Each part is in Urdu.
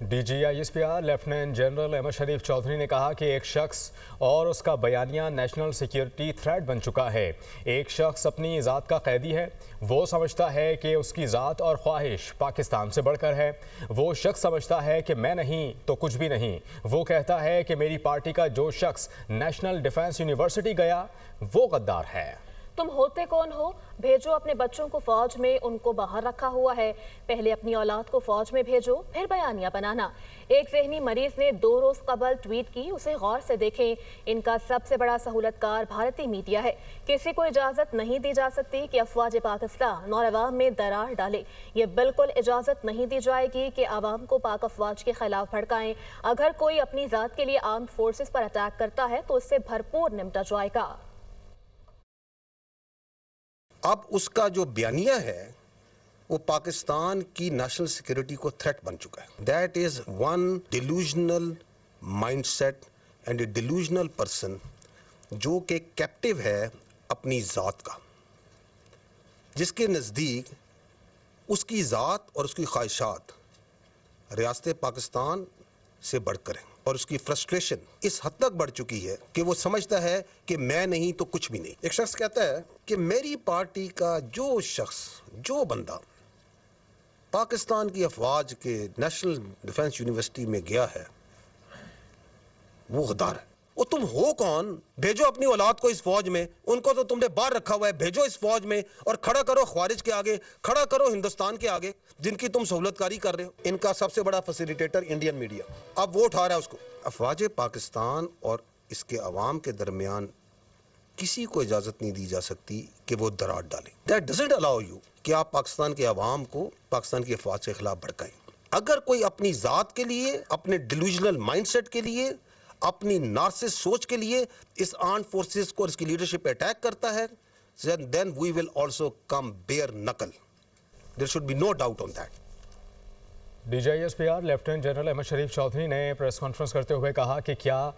DGISPR lieutenant general Ahmed Sharif Chaudhry نے کہا کہ ایک شخص اور اس کا بیانیہ نیشنل سیکیورٹی تھریٹ بن چکا ہے۔ ایک شخص اپنی ذات کا قیدی ہے۔ وہ سمجھتا ہے کہ اس کی ذات اور خواہش پاکستان سے بڑھ کر ہے۔ وہ شخص سمجھتا ہے کہ میں نہیں تو کچھ بھی نہیں۔ وہ کہتا ہے کہ میری پارٹی کا جو شخص نیشنل ڈیفنس یونیورسٹی گیا وہ غدار ہے۔ تم ہوتے کون ہو؟ بھیجو اپنے بچوں کو فوج میں، ان کو باہر رکھا ہوا ہے۔ پہلے اپنی اولاد کو فوج میں بھیجو، پھر بیانیہ بنانا۔ ایک ذہنی مریض نے 2 روز قبل ٹویٹ کی، اسے غور سے دیکھیں۔ ان کا سب سے بڑا سہولت کار بھارتی میڈیا ہے۔ کسی کو اجازت نہیں دی جا سکتی کہ افواج پاکستان اور عوام میں درار ڈالے۔ یہ بالکل اجازت نہیں دی جائے گی کہ عوام کو پاک افواج کے خلاف بھڑکائیں۔ اگر کوئی اپنی ذات کے لیے آرمڈ فورسز پر اٹیک کرتا ہے تو اس سے بھرپور نمٹا جائے گا۔ اب اس کا جو بیانیہ ہے وہ پاکستان کی نیشنل سیکیورٹی کو تھریٹ بن چکا ہے۔ That is one delusional mind set and a delusional person جو کہ کیپٹیو ہے اپنی ذات کا، جس کے نزدیک اس کی ذات اور اس کی خواہشات ریاست پاکستان سے بڑھ کر ہیں، اور اس کی فرسٹریشن اس حد تک بڑھ چکی ہے کہ وہ سمجھتا ہے کہ میں نہیں تو کچھ بھی نہیں۔ ایک شخص کہتا ہے کہ میری پارٹی کا جو شخص، جو بندہ پاکستان کی افواج کے نیشنل ڈیفنس یونیورسٹی میں گیا ہے وہ غدار ہے۔ وہ تم ہو کون؟ بھیجو اپنی اولاد کو اس فوج میں، ان کو تو تم نے باہر رکھا ہوا ہے، بھیجو اس فوج میں اور کھڑا کرو خوارج کے آگے، کھڑا کرو ہندوستان کے آگے جن کی تم سہولت کاری کر رہے ہو۔ ان کا سب سے بڑا فیسیلیٹیٹر انڈین میڈیا، اب وہ اٹھا رہا ہے اس کو۔ افواج پاکستان اور اس کے عوام کے درمیان کسی کو اجازت نہیں دی جا سکتی کہ وہ درار ڈالیں۔ That doesn't allow you کہ آپ پاکستان کے عوام کو پاکستان کی افواج کے خلاف بھڑکائیں۔ اگر کوئی اپنی ذات کے لیے، اپنے ڈیلوژنل مائنڈ سیٹ کے لیے، اپنی نارسس سوچ کے لیے اس آرمڈ فورسز کو اور اس کی لیڈرشپ پہ اٹیک کرتا ہے، then we will also come bare knuckle. There should be no doubt on that. DGISPR lieutenant general Ahmed Sharif Chaudhry نے پریس کانفرنس کرتے ہوئے کہا کہ کیا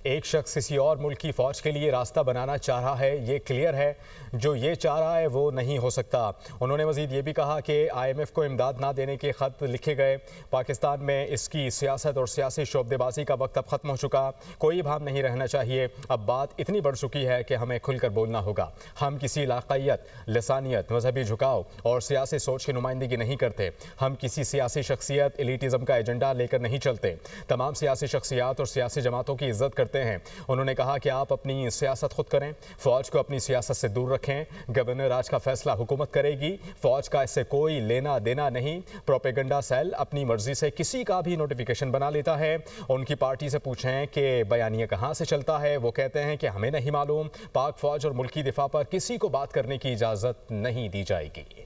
ایک شخص کسی اور ملک کی فوج کے لیے راستہ بنانا چاہ رہا ہے؟ یہ کلیئر ہے، جو یہ چاہ رہا ہے وہ نہیں ہو سکتا۔ انہوں نے مزید یہ بھی کہا کہ IMF کو امداد نہ دینے کے خط لکھے گئے۔ پاکستان میں اس کی سیاست اور سیاسی شعبدے بازی کا وقت اب ختم ہو چکا، کوئی ابہام نہیں رہنا چاہیے۔ اب بات اتنی بڑھ چکی ہے کہ ہمیں کھل کر بولنا ہوگا۔ ہم کسی علاقائیت، لسانیت، مذہبی جھکاؤ اور سیاسی سوچ کی نمائندگی نہیں کرتے۔ ہم کسی سیاسی شخصیت، ایلیٹزم کا ایجنڈا لے کر نہیں چلتے۔ تمام سیاسی شخصیات اور سیاسی جماعتوں کی عزت کرتے ہیں۔ انہوں نے کہا کہ آپ اپنی سیاست خود کریں، فوج کو اپنی سیاست سے دور رکھیں۔ گورنر آج کا فیصلہ حکومت کرے گی، فوج کا اس سے کوئی لینا دینا نہیں۔ پروپیگنڈا سیل اپنی مرضی سے کسی کا بھی نوٹیفیکیشن بنا لیتا ہے۔ ان کی پارٹی سے پوچھیں کہ بیانیہ کہاں سے چلتا ہے، وہ کہتے ہیں کہ ہمیں نہیں معلوم۔ پاک فوج اور ملکی دفاع پر کسی کو بات کرنے کی اجازت نہیں دی جائے گی۔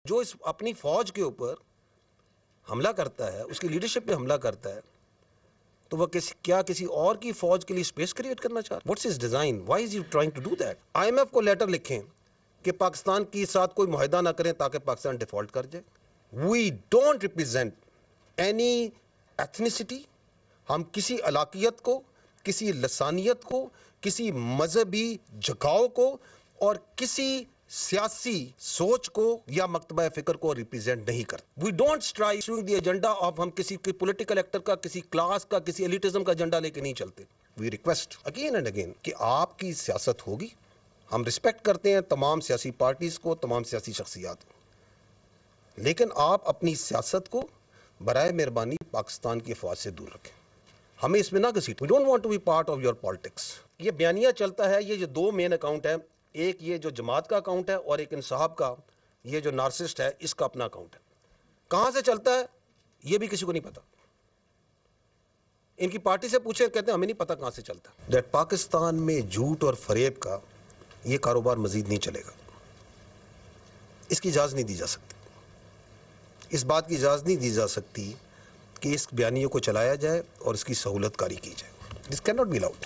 جو اس اپنی فوج کے اوپر حملہ کرتا ہے، اس کی لیڈرشپ پہ حملہ کرتا ہے، تو وہ کیا کسی اور کی فوج کے لیے اسپیس کریٹ کرنا چاہ رہا ہے؟ What's his design? Why is he trying to do that? IMF کو لیٹر لکھیں کہ پاکستان کے ساتھ کوئی معاہدہ نہ کریں تاکہ پاکستان ڈیفالٹ کر جائے۔ We don't represent any ethnicity. ہم کسی علاقیت کو، کسی لسانیت کو، کسی مذہبی جھکاؤ کو اور کسی سیاسی سوچ کو یا مکتبہ فکر کو ریپرزینٹ نہیں کرتے۔ We don't strive to the agenda of, ہم کسی پولیٹیکل ایکٹر کا، کسی کلاس کا، کسی ایلیٹزم کا ایجنڈا لے کے نہیں چلتے۔ We request again and again کہ آپ کی سیاست ہوگی، ہم رسپیکٹ کرتے ہیں تمام سیاسی پارٹیز کو، تمام سیاسی شخصیات کو، لیکن آپ اپنی سیاست کو برائے مہربانی پاکستان کی افواج سے دور رکھیں، ہمیں اس میں نہ گھسیٹیں۔ We don't want to be part of your politics. یہ بیانیہ چلتا ہے، یہ جو 2 مین اکاؤنٹ ہیں، ایک یہ جو جماعت کا اکاؤنٹ ہے اور ایک انصاف کا، یہ جو نارسسٹ ہے اس کا اپنا اکاؤنٹ ہے۔ کہاں سے چلتا ہے یہ بھی کسی کو نہیں پتا۔ ان کی پارٹی سے پوچھیں، کہتے ہیں ہمیں نہیں پتا کہاں سے چلتا ہے۔ دیٹ پاکستان میں جھوٹ اور فریب کا یہ کاروبار مزید نہیں چلے گا، اس کی اجازت نہیں دی جا سکتی۔ اس بات کی اجازت نہیں دی جا سکتی کہ اس بیانیے کو چلایا جائے اور اس کی سہولت کاری کی جائے۔ This cannot be allowed.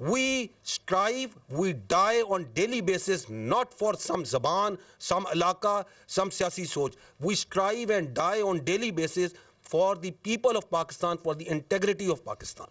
We strive, we die on daily basis, not for some zaban, some ilaka, some siyasi soch. We strive and die on daily basis for the people of Pakistan, for the integrity of Pakistan.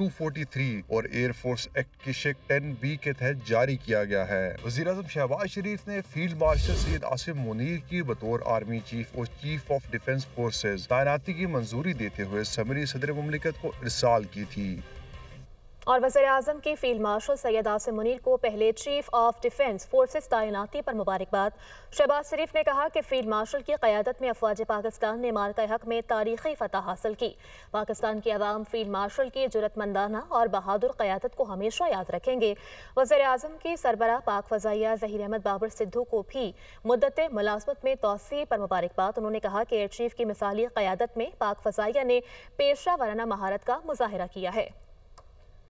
240 53 اور ایئر فورس ایکٹ کی شک 10B کے تحت جاری کیا گیا ہے۔ وزیراعظم شہباز شریف نے فیلڈ مارشل سید عاصم منیر کی بطور آرمی چیف اور چیف آف ڈیفنس فورسز تعیناتی کی منظوری دیتے ہوئے سمری صدر مملکت کو ارسال کی تھی۔ اور وزیر اعظم کی فیلڈ مارشل سید عاصم منیر کو پہلے چیف آف ڈیفنس فورسز تعیناتی پر مبارکباد۔ شہباز شریف نے کہا کہ فیلڈ مارشل کی قیادت میں افواج پاکستان نے مارکہ حق میں تاریخی فتح حاصل کی۔ پاکستان کی عوام فیلڈ مارشل کی جرأت مندانہ اور بہادر قیادت کو ہمیشہ یاد رکھیں گے۔ وزیر اعظم کی سربراہ پاک فضائیہ ظہیر احمد بابر سدھو کو بھی مدت ملازمت میں توسیع پر مبارکباد۔ انہوں نے کہا کہ ایئر چیف کی مثالی قیادت میں پاک فضائیہ نے پیشہ ورانہ مہارت کا مظاہرہ کیا ہے۔